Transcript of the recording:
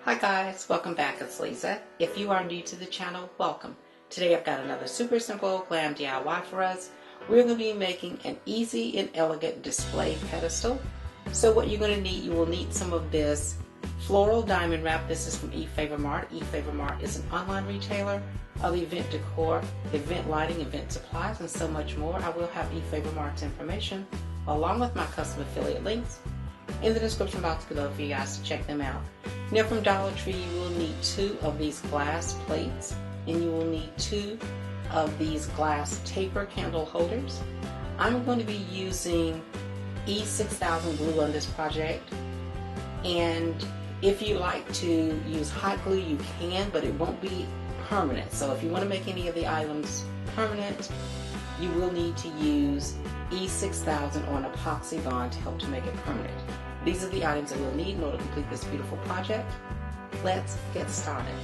Hi guys, welcome back. It's Lisa. If you are new to the channel, welcome. Today I've got another super simple glam DIY for us. We're going to be making an easy and elegant display pedestal. So what you're going to need, you will need some of this floral diamond wrap. This is from Efavormart. Efavormart is an online retailer of event decor, event lighting, event supplies, and so much more. I will have Efavormart's information along with my custom affiliate links in the description box below for you guys to check them out. Now from Dollar Tree you will need 2 of these glass plates, and you will need 2 of these glass taper candle holders. I'm going to be using E6000 glue on this project, and if you like to use hot glue you can, but it won't be permanent. So if you want to make any of the items permanent, you will need to use E6000 or an epoxy bond to help to make it permanent. These are the items that we'll need in order to complete this beautiful project. Let's get started.